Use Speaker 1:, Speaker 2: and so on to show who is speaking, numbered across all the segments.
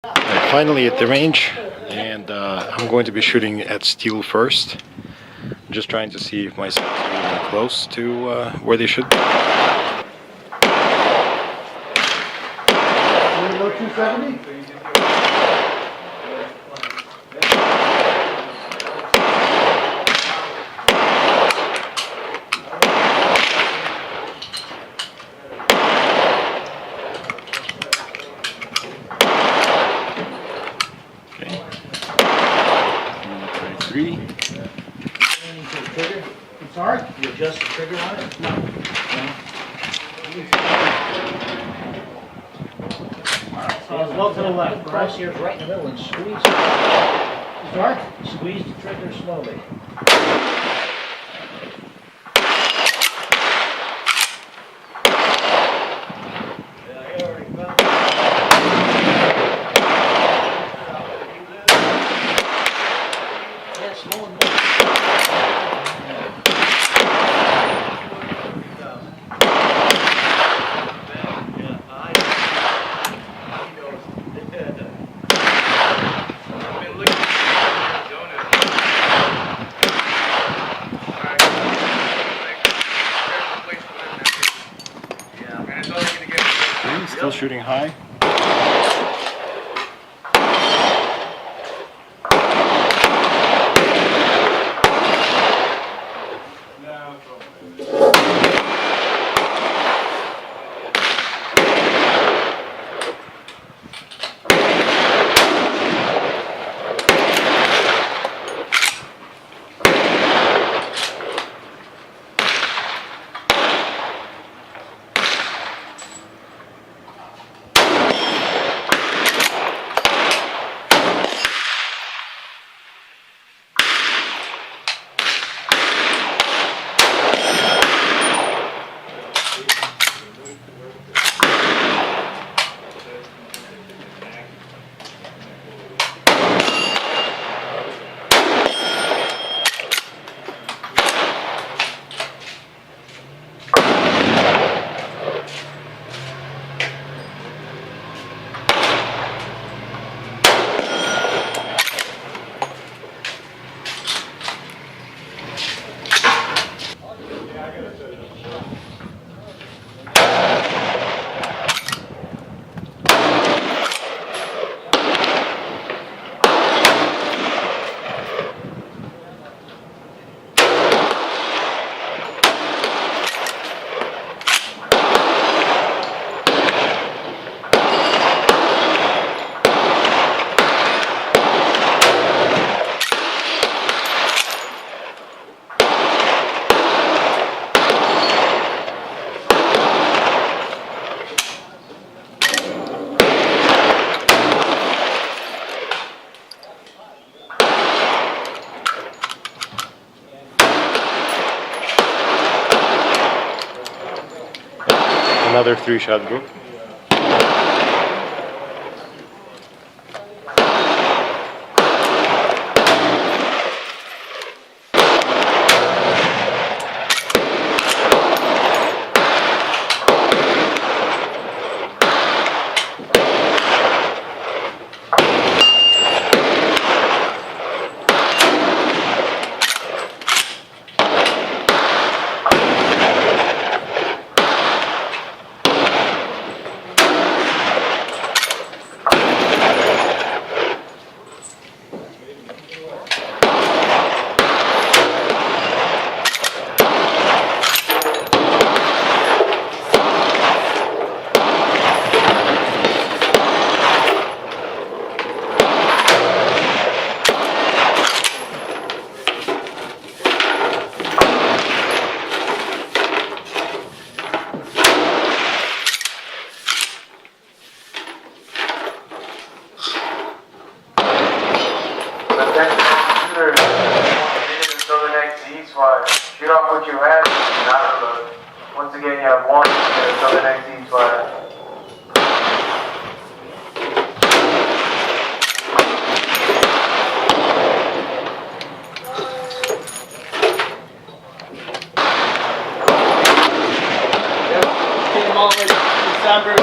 Speaker 1: Finally at the range, and I'm going to be shooting at steel first. I'm just trying to see if my sights are even close to where they should be.
Speaker 2: 270?
Speaker 1: Okay. 3.
Speaker 2: Trigger? I'm sorry? You adjust the trigger on it? No. So go to the left. Cross here right in the middle and squeeze. Sorry? Squeeze the trigger slowly. Yeah, slow and low.
Speaker 1: Okay, still shooting high. Another 3-shot group.
Speaker 3: Shoot off what you had, not reload. Once again, you have one until the next ceasefire.
Speaker 2: Get them all in December.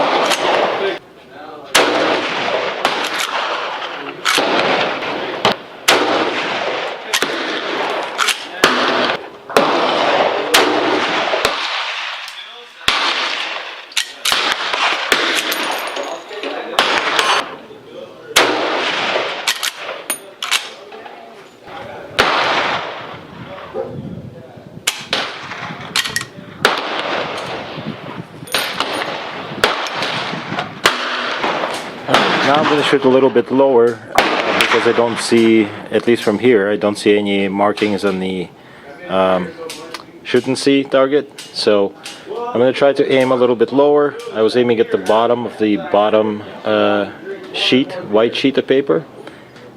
Speaker 1: Now I'm going to shoot a little bit lower because I don't see, at least from here, I don't see any markings on the shoot and see target. So I'm going to try to aim a little bit lower. I was aiming at the bottom of the bottom sheet, white sheet of paper.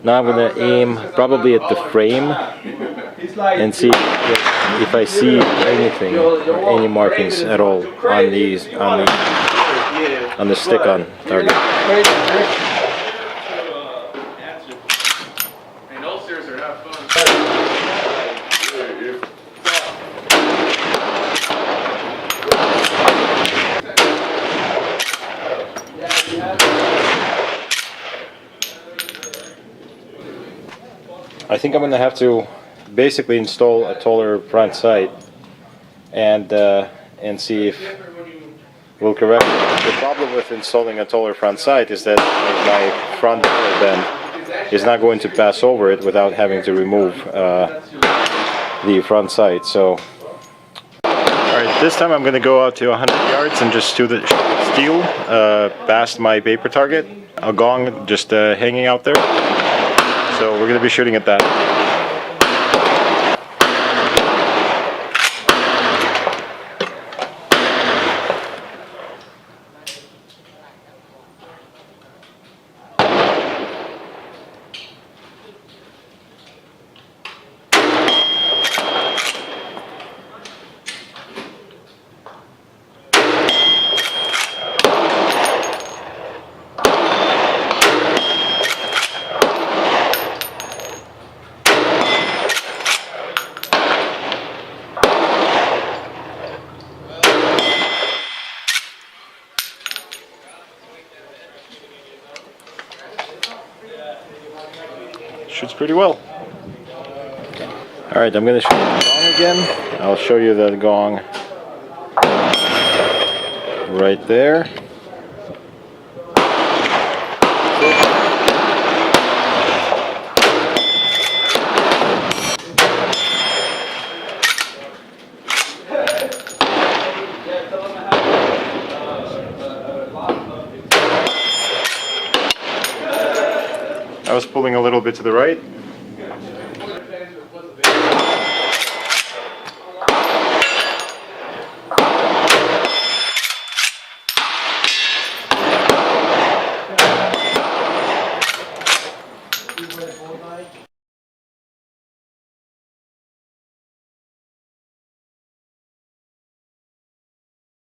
Speaker 1: Now I'm going to aim probably at the frame and see if I see anything or any markings at all on these on the stick-on target. I think I'm going to have to basically install a taller front sight and see if we'll correct it. The problem with installing a taller front sight is that my front bend is not going to pass over it without having to remove the front sight. So, alright, this time I'm going to go out to 100 yards and just shoot the steel past my paper target. A gong just hanging out there. So we're going to be shooting at that. Shoots pretty well. Alright, I'm going to shoot the gong again. I'll show you the gong right there. I was pulling a little bit to the right.